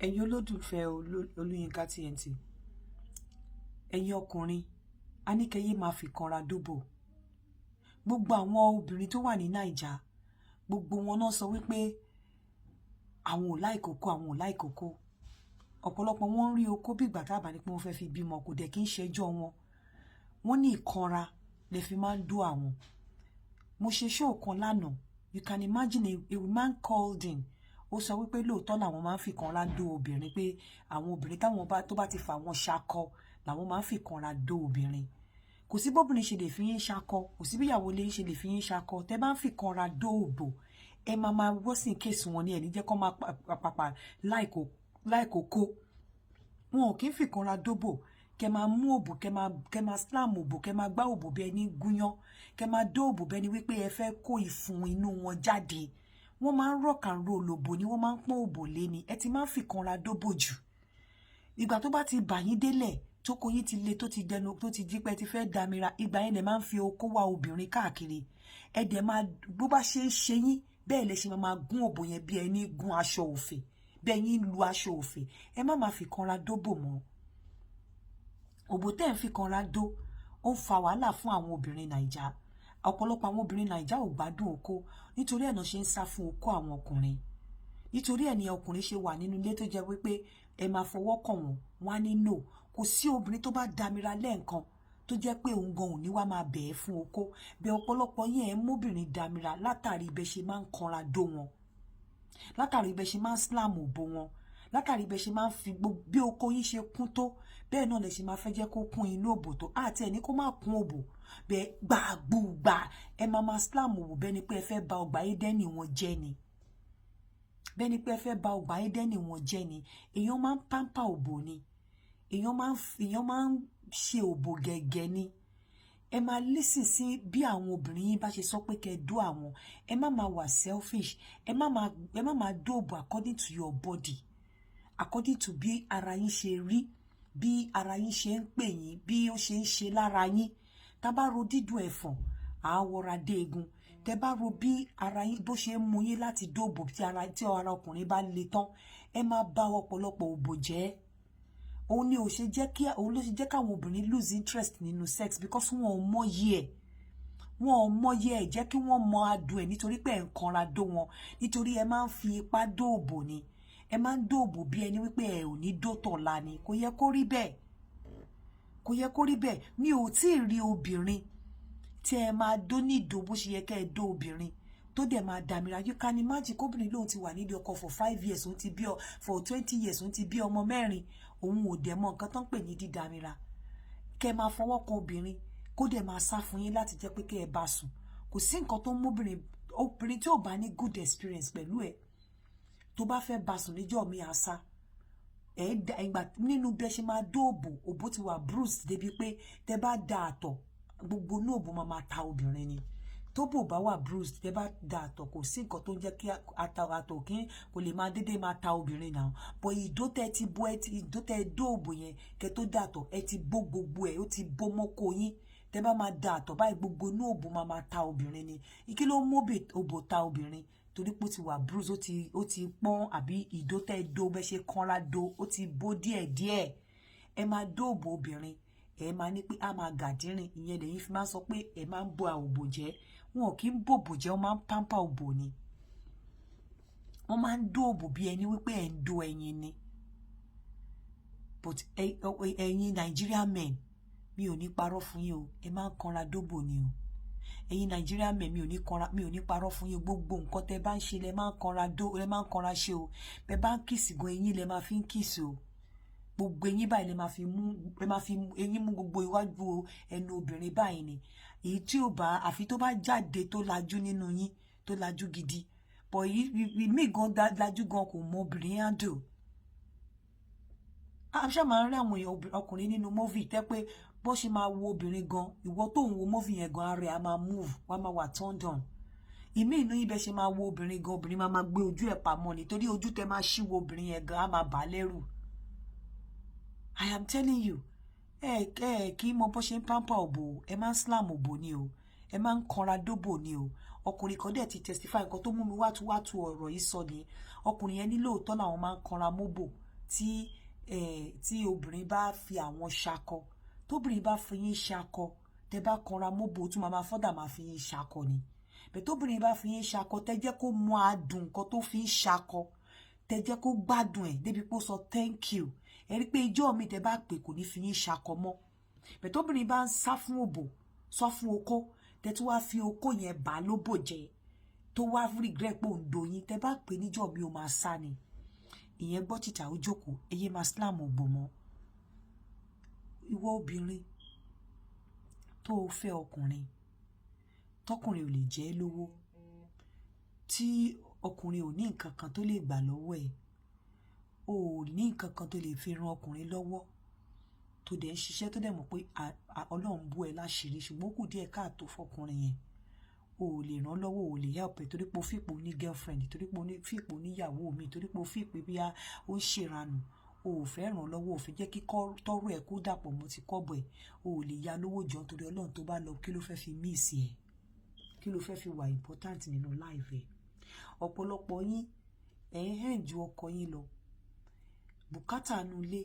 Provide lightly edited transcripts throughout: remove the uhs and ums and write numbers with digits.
ẹ̀yin olólùfẹ́ Olúyinká TNT, ẹ̀yin ọkùnrin a ní kẹ́yẹ máa fi kanra dóbò. Gbogbo àwọn obìnrin tó wà ní Naija gbogbo wọn náà sọ wípé àwọn ò like oko, àwọn ò like oko. Ọ̀pọ̀lọpọ̀ wọn ń rí oko bí ìgbà tábà ní pé wọ́n fẹ́ fi bímọ, kò dẹ̀ kí ń ṣẹjọ́ wọn. Wọ́n ní ìkanra lè fi máa ń dó àwọn. Mo ṣe show kan lánàá, you can imagine a woman called in. Ó sọ wípé lóòótọ́ làwọn máa ń fi kanra dó obìnrin, pé àwọn obìnrin táwọn tó bá ti fà wọn ṣakọ làwọn máa ń fi kanra dó obìnrin. Kò sí bóbìnrin ṣe lè fi yín ṣakọ, kò sí bíyàwó lè ṣe lè fi yín ṣakọ. Tẹ́ bá ń fi kanra dó òbò, ẹ máa worsen case wọn ní ẹni jẹ́ kó máa pàpà láìkòkó. Wọn ò kí ń fi kanra dóbò. Kẹ máa mú òbò, kẹ máa slam òbò, kẹ máa gbá òbò bí ẹni gúnyán, kẹ máa dó òbò bí ẹni wípé ẹ fẹ́ kó ìfun inú wọn jáde. Wọ́n máa ń rock and roll òbò ni, wọ́n máa ń pọ́n òbò lé ni. Ẹ ti máa ń fi kanra dóbò jù. Ìgbà tó bá ti bà yín délẹ̀, tó kó yín ti le, tó ti dẹnu, tó ti jí pé ti fẹ́ damira, ìgbà yẹn lè máa ń fi okó wá obìnrin káàkiri. Ẹ dẹ̀ máa, bó bá ṣe ń ṣe yín, bẹ́ẹ̀ lẹ ṣe máa gún òbò yẹn bí ẹni gún aṣọ òfè, bí ẹni lu aṣọ òfè. Ẹ má máa fi kanra dóbò mọ́. Òbò tẹ́ ń fi kanra dó, ó ń fa wàhálà fún àwọn obìnrin Naija. Ọ̀pọ̀lọpọ̀ àwọn obìnrin Naija ò gbádùn oko, nítorí ẹ̀ náà ṣe ń sá fún oko àwọn ọkùnrin. Nítorí ẹ̀ ni ọkùnrin ṣe wà nínú ilé tó jẹ́ wípé ẹ máa fọwọ́ kàn wọ́n, wọ́n á ní no. Kò sí obìnrin tó bá damira lẹ́ẹ̀kan tó jẹ́ pé òun gan òní wá máa bẹ̀ẹ́ fún oko. Bẹ́ẹ̀ ọ̀pọ̀lọpọ̀ yín ẹ̀ ń móbìnrin damira látàrí ibẹ̀ ṣe máa ń kanra dó wọn, látàrí ibẹ̀ ṣe máa ń slam òbò wọn, látàrí ibẹ̀ ṣe máa ń fi bí oko yín ṣe kún tó, bẹ́ẹ̀ náà lè ṣe máa fẹ́ jẹ́ kó kún inú òbò tó. Àti ẹni kó má kún òbò, bẹ́ẹ̀ gbàgbùgbà ẹ máa slam òbò bẹ́ẹ̀ ni pé ẹ fẹ́ ba ọgbà Édẹ́nì wọn jẹ́ ni. Bẹ́ẹ̀ ni pé ẹ fẹ́ ba ọgbà Édẹ́nì wọn jẹ́ ni. Èèyàn máa ń pamper òbò ni. Èèyàn máa ń ṣe òbò gẹ́gẹ́ ni. Ẹ máa listen sí bí àwọn obìnrin yín bá ṣe sọ pé kẹ́ dó àwọn. Ẹ má máa wà selfish. Ẹ má máa dó òbò according to your body, according to bí ara yín ṣe rí, bí ara yín ṣe ń pè yín, bí ó ṣe ń ṣe lára yín. Tá bá ro dídùn ẹ̀fọ̀n, à wọra dé egun. Tẹ́ bá ro bí ara yín bó ṣe ń mú yín láti dó òbò tí ara ọkùnrin bá le tán, ẹ máa bá ọ̀pọ̀lọpọ̀ òbò jẹ́. Òun ni ló ṣe jẹ́ káwọn obìnrin lose interest nínú sex, because wọn ò mọyì ẹ̀. Wọn ò mọyì ẹ̀, jẹ́ kí wọ́n mọ adùn ẹ̀, nítorí pé ẹ̀ ń kanra dó wọn. Nítorí ẹ máa ń fi ipá dó òbò ni. Ẹ máa ń dó òbò bí ẹni wípé ẹ ò ní dó tọ̀la ni. Kò yẹ kó rí bẹ́ẹ̀. Kò yẹ kó rí bẹ́ẹ̀. Mi ò tí ì rí obìnrin tí ẹ máa dó ní ìdó bó ṣe yẹ kẹ́ ẹ dó obìnrin tó dẹ̀ máa dàmíra. You can imagine kóbìnrin lóun ti wà nídìí ọkọ for 5 years, òun ti bí for 20 years, òun ti bí ọmọ 4, òun ò dẹ̀ mọ nǹkan tó ń pè ní dídàmíra. Kẹ́ máa fọwọ́ kan obìnrin kó dẹ̀ máa sá fún yín láti jẹ́ pé kẹ́ ẹ bá sùn. Kò sí nǹkan tó ń mú obìnrin tí ò bá ní good experience pẹ̀lú ẹ̀, tó bá fẹ́ bá sùn níjọ́ mi àṣà. Ìgbà nínú bí ẹ ṣe máa dó òbò ti wà bruised débi pé tẹ́ bá da àtọ̀, gbogbo inú òbò máa ta obìnrin ni. Tóbò bá wà bruised, tẹ́ bá da àtọ̀, kò sí nǹkan tó ń jẹ́ kí àtọ̀ kí kò lè máa dédé máa ta obìnrin náà. But ìdó tẹ́ ti bó, ìdó tẹ́ dó òbò yẹn kẹ́ tó da àtọ̀, ẹ ti bó gbogbo ẹ̀, ó ti bó mọ́kọ yín. Tẹ́ bá máa da àtọ̀ báyìí, gbogbo inú òbò máa ta obìnrin ni. Kí ló mú òbò ta obìnrin? Torí pé ó ti wà bruise, ó ti pọ́n, àbí ìdó tẹ́ dó bẹ́ ṣe kanra dó, ó ti bó díẹ̀díẹ̀. Ẹ máa dó òbò obìnrin, ẹ máa ní pé a máa gàdírìn. Ìyẹn lẹ́yìn fi máa sọ pé ẹ máa ń bó òbò jẹ́. Wọn ò kí ń bó òbò jẹ́, wọ́n máa ń pamper òbò ni. Wọ́n máa ń dó òbò bí ẹni wípé ẹ̀ ń dó ẹyin ni. But ẹ̀yin Nigerian men, mi ò ní parọ́ fún yín o, ẹ máa ń kanra dóbò ni o. Ẹ̀yin Nigerian men, mi ò ní parọ́ fún yín. Gbogbo nǹkan tẹ́ bá ń ṣe lẹ máa ń kanra dó, lẹ máa ń kanra ṣe o. Bẹ́ bá ń kiss gan, eyín lẹ máa fi ń kiss o. Gbogbo eyín báyìí lẹ máa fi mú eyín mú gbogbo iwájú ẹnu obìnrin báyìí ni. Èyí tí ò bá, àfi tó bá jáde tó lajú nínú yín, tó lajú gidi. But mí gan lajú gan kò mọ obìnrin handle. Àṣà máa ń rí àwọn ọkùnrin nínú movie tẹ́ pé bó ṣe máa wo obìnrin gan, ìwọ tó ń wo movie yẹn gan, ara ẹ̀ á máa move, wá máa wà turned on. Ìmí inú yín bẹ́ ṣe máa wo obìnrin gan, obìnrin máa gbé ojú ẹ̀ pamọ́ ni, torí ojú tẹ́ máa ṣí wo obìnrin yẹn gan á máa bà lẹ́rù. I am telling you, kí mọ bó ṣe ń pamper òbò, ẹ máa ń slam òbò ni o. Ẹ máa ń kanra dóbò ni o. Ọkùnrin kan dẹ̀ ti testify nǹkan tó mú mi wá tú ọ̀rọ̀ yìí sọ ni. Ọkùnrin yẹn ní lóòótọ́ làwọn máa ń kanra móbò. tí obìnrin bá fi àwọn ṣakọ, tóbìnrin bá fi yín ṣakọ, tẹ́ bá kanra mọ́bò tún máa fọ́dà máa fi yín ṣakọ ni. Bẹ́ẹ̀ tóbìnrin bá fi yín ṣakọ, tẹ́ jẹ́ kó mọ adùn nǹkan tó fi ń ṣakọ, tẹ́ jẹ́ kó gbádùn ẹ̀ débi pé ó sọ thank you. Ẹ rí pé ijó mi tẹ́ bá pè kò ní fi yín ṣakọ mọ́. Bẹ́ẹ̀ tóbìnrin bá ń sá fún òbò, sọ fún okó, tẹ́ tún wá fi okó yẹn bà lóbò jẹ́, tó wá regret pé òun dòyìn, tẹ́ bá pè níjọ́ mi ó máa sá ni. Ìyẹn gbọ́ títà ó jókòó, eye máa slam òbò mọ́. Ìwọ obìnrin tó fẹ́ ọkùnrin, tọkùnrin ò lè jẹ́ lówó, tí ọkùnrin ò ní nǹkan kan tó lè gbà lọ́wọ́ ẹ̀, ò ní nǹkan kan tó lè fi ran ọkùnrin lọ́wọ́, tó dẹ̀ ń ṣiṣẹ́ tó dẹ̀ mọ̀ pé Ọlọ́run bú ẹ láṣìírí, ṣùgbọ́n kù díẹ̀ káàtó fọkùnrin yẹn, o ò lè ràn lọ́wọ́, o ò lè help ẹ torí pé o fìpò ní girlfriend, torí pé o fìpò níyàwó mi, torí pé o fìpò bí ó ń ṣèranù, o ò fẹ́ ràn lọ́wọ́, o fẹ́ jẹ́ kí tọ́rọ̀ ẹ̀ kó dàpọ̀ mọ́ ti kọ́bọ̀ ẹ̀, o ò lè ya lówó jọ torí Ọlọ́run tó bá lọ kí ló fẹ́ fi miss ẹ̀, kí ló fẹ́ fi wà important nínú life ẹ̀. Ọ̀pọ̀lọpọ̀ yín ẹ̀ ń hẹ́n ju ọkọ yín lọ, bùkátà nu ilé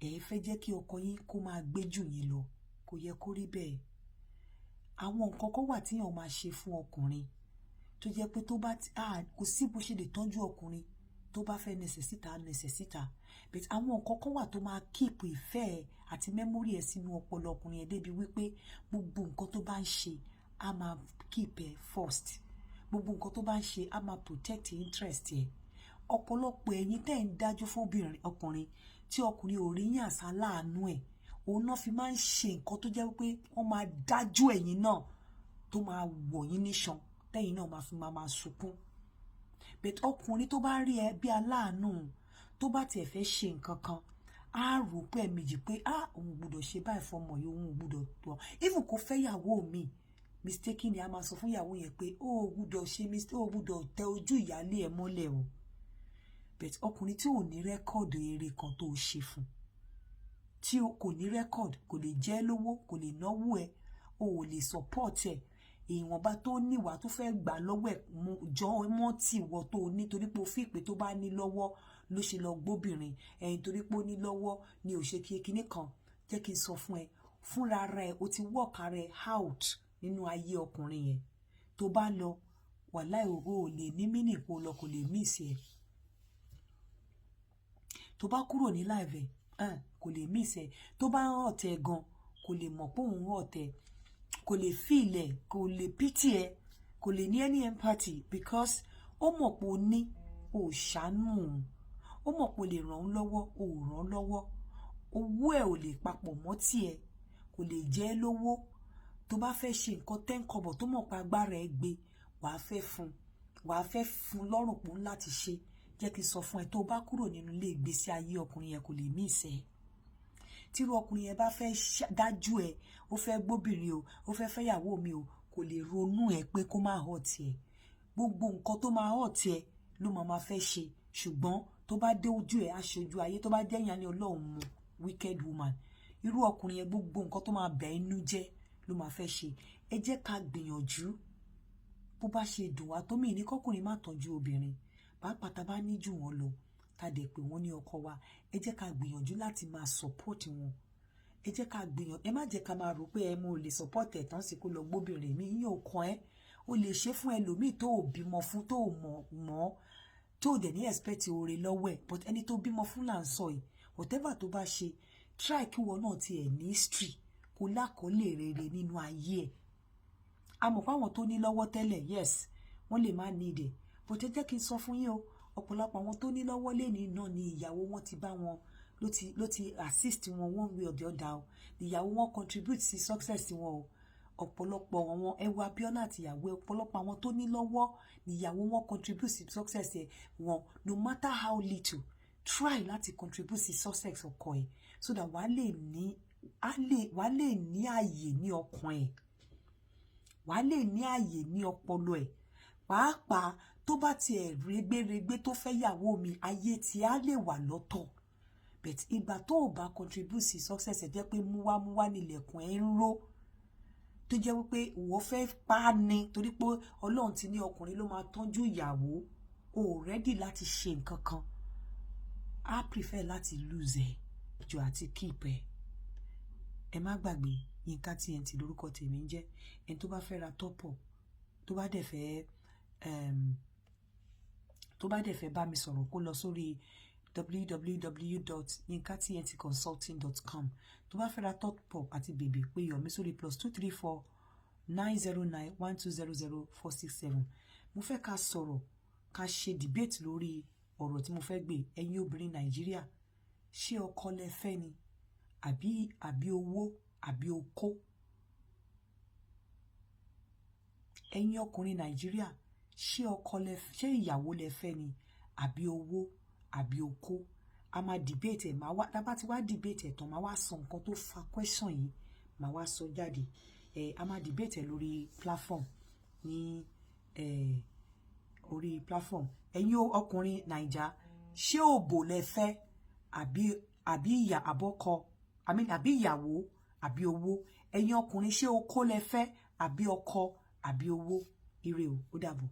ẹ̀ fẹ́ jẹ́ kí ọkọ yín kó máa gbé jù yín lọ, kò yẹ kó rí bẹ́ẹ̀. Àwọn nǹkan kan wà tí èèyàn máa ṣe fún ọkùnrin tó jẹ́ pé tó bá kò sí bó ṣe lè tọ́jú ọkùnrin tó bá fẹ́ necessita, but àwọn nǹkan kan wà tó máa keep ìfẹ́ ẹ àti memory ẹ sínú ọpọlọ ọkùnrin ẹ débi wípé gbogbo nǹkan tó bá ń ṣe á máa keep ẹ first, gbogbo nǹkan tó bá ń ṣe á máa protect interest ẹ. Ọ̀pọ̀lọpọ̀ ẹ̀yin tẹ́ ń dájú fún ọkùnrin tí ọkùnrin ò rí yín àṣà láàánú ẹ̀, òun náà fi máa ń ṣe nǹkan tó jẹ́ wípé wọ́n máa dájú ẹ̀yin náà tó máa wọ̀ yín níṣan tẹ́yin náà máa fi máa sunkún. But ọkùnrin tó bá rí ẹ bí aláàánú, tó bá tiẹ̀ fẹ́ ṣe nǹkan kan, á rò pé ẹ̀mejì pé òun gbọ́dọ̀ ṣe báyìí fọmọ yìí, òun gbọ́dọ̀ tọ́, even kó fẹ́ yàwó mi mistake ni a máa sọ fún ìyàwó yẹn pé ó gbọ́dọ̀ ṣe mistake, ó gbọ́dọ̀ tẹ ojú ìyálé ẹ mọ́lẹ̀ o. But ọkùnrin tí ò ní rẹ́kọ̀dù eré kan tó ṣe fún, tí kò ní rẹ́kọ̀dù, kò lè jẹ́ lówó, kò lè náwó ẹ, o ò lè support ẹ, ìwọ̀nba tó níwà tó fẹ́ gbà lọ́wọ́ ẹ̀ jọ mọ́ tí ìwọ tó ní torí pé o fi ìpè tó bá ní lọ́wọ́ ló ṣe lọ gbóbìnrin, ẹ̀yìn torí pé ó ní lọ́wọ́ ni ò ṣe kíní kan. Jẹ́ kí n sọ fún ẹ, fúnra rẹ o ti work ara ẹ out nínú ayé ọkùnrin yẹn. Tó bá lọ wàláhì ò lè ní mínì kó lọ, kò lè miss ẹ. Tó bá kúrò ní live ẹ kò lè miss ẹ. Tó bá ń hot ẹ gan kò lè mọ̀ pé òun hot ẹ, kò lè feel ẹ, kò lè pity ẹ, kò lè ní any empathy because ó mọ̀ pé o ní, o ṣàánú òun, ó mọ̀ pé o lè ràn án lọ́wọ́, o ò ràn án lọ́wọ́, owó ẹ ò lè papọ̀ mọ́ tiẹ̀, kò lè jẹ́ lówó. Tó bá fẹ́ ṣe nǹkan 10 kọ́bọ̀ tó mọ̀ pé agbára ẹ gbé, wàá fẹ́ fún lọ́rùn pọ̀ láti ṣe. Jẹ́ kí n sọ fún ẹ, tó bá kúrò nínú ilé ìgbésí ayé ọkùnrin yẹn kò lè miss ẹ. Tírú ọkùnrin yẹn bá fẹ́ dájú ẹ, ó fẹ́ gbóbìnrin o, ó fẹ́ fẹ́yàwó mi o, kò lè ronú ẹ pé kó má hot ẹ. Gbogbo nǹkan tó máa hot ẹ ló máa fẹ́ ṣe, ṣùgbọ́n tó bá dé ojú ẹ aṣojú ayé, tó bá jẹ́ ìyá ní Ọlọ́run mu wicked woman, irú ọkùnrin yẹn gbogbo nǹkan tó máa bẹ̀ inú jẹ́ ló máa fẹ́ ṣe. Ẹ jẹ́ ká gbìyànjú bó bá ṣe dùn wá tó mí ní kọ́kùnrin má tọ́jú obìnrin, pàápàá tá bá ní jù wọ́n lọ, tá dẹ̀ pé wọ́n ní ọkọ wa, ẹ jẹ́ ká gbìyànjú láti máa support wọn. Ẹ jẹ́ ká gbìyànjú, ẹ má jẹ́ ká máa rò pé ẹ mo lè support ẹ̀ tán sí kó lọ gbóbìnrin mi, yín ò kan ẹ́. O lè ṣe fún ẹlòmíì tó ò bímọ fún, tó ò mọ̀ tó ò dẹ̀ ní expect oore lọ́wọ́ ẹ̀, but ẹni tó bímọ fún là ń sọ yìí, whatever tó bá ṣe, try kí wọn náà ti ẹ̀ ní history, kó lákọọ́lẹ̀ rere nínú ayé ẹ̀. A mọ̀ fáwọn tó ní lọ́wọ́ tẹ́lẹ̀, yes, wọ́n lè má need ẹ̀, but ẹ jẹ́ kí n sọ fún yín o, ọ̀pọ̀lọpọ̀ àwọn tó ní lọ́wọ́ lẹ́ni náà ni ìyàwó wọn ti bá wọn ló ti assist wọn one way or the other o. Ìyàwó wọn contribute sí success wọn o. Ọ̀pọ̀lọpọ̀ àwọn ẹwà Abíọ́lá àti ìyàwó, ọ̀pọ̀lọpọ̀ àwọn tó ní lọ́wọ́ ni ìyàwó wọn contribute sí success wọn, no matter how little, try láti contribute sí success ọkọ ẹ̀ so that wàá lè ní ààyè ní ọkàn ẹ̀, wàá lè ní ààyè ní ọpọlọ ẹ̀. Pàápàá tó bá tiẹ̀ rẹ́gbẹ́rẹ́gbẹ́ tó fẹ́ yàwó mi, ayé tí á lè wà lọ́tọ̀. But ìgbà tó ò bá contribute sí success ẹ̀ jẹ́ pé múwámúwá nílẹ̀kùn ẹ̀ ń ró, tó jẹ́ wípé ìwọ fẹ́ pa á ni torí pé Ọlọ́run ti ní ọkùnrin ló máa tọ́jú ìyàwó, o ò ready láti ṣe nǹkan kan. á prefer láti lose ẹ ju àti keep ẹ. Ẹ má gbàgbé Yinka TNT lórúkọ tèmi ń jẹ́. Ẹni tó bá fẹ́ ra top up, tó bá dẹ̀ fẹ́ bá mi sọ̀rọ̀ kó lọ sórí www.yinkatntconsulting.com. tó bá fẹ́ ra top up àti bèbè pé yọ̀ mí sórí +234 909 1200 467. mo fẹ́ ká sọ̀rọ̀ ká ṣe debate lórí ọ̀rọ̀ tí mo fẹ́ gbé. Ẹ̀yin obìnrin Nàìjíríà, ṣé ọkọ lẹ fẹ́ ni àbí owó àbí okó? Ẹ̀yin ọkùnrin Nàìjíríà, ṣé ìyàwó lẹ fẹ́ ni àbí owó àbí okó? A máa debate ẹ̀, tá bá ti wá debate ẹ̀ tán máa wá sọ nǹkan tó fa question yìí, máa wá sọ jáde. A máa debate ẹ̀ lórí platform ní orí platform. Ẹ̀yin ọkùnrin Naija, ṣé òbò lẹ fẹ́ àbí ìyà àbọ́kọ, àbí ìyàwó àbí owó? Ẹ̀yin ọkùnrin, ṣé okó lẹ fẹ́ àbí ọkọ àbí owó? Ire o, ó dàbọ̀.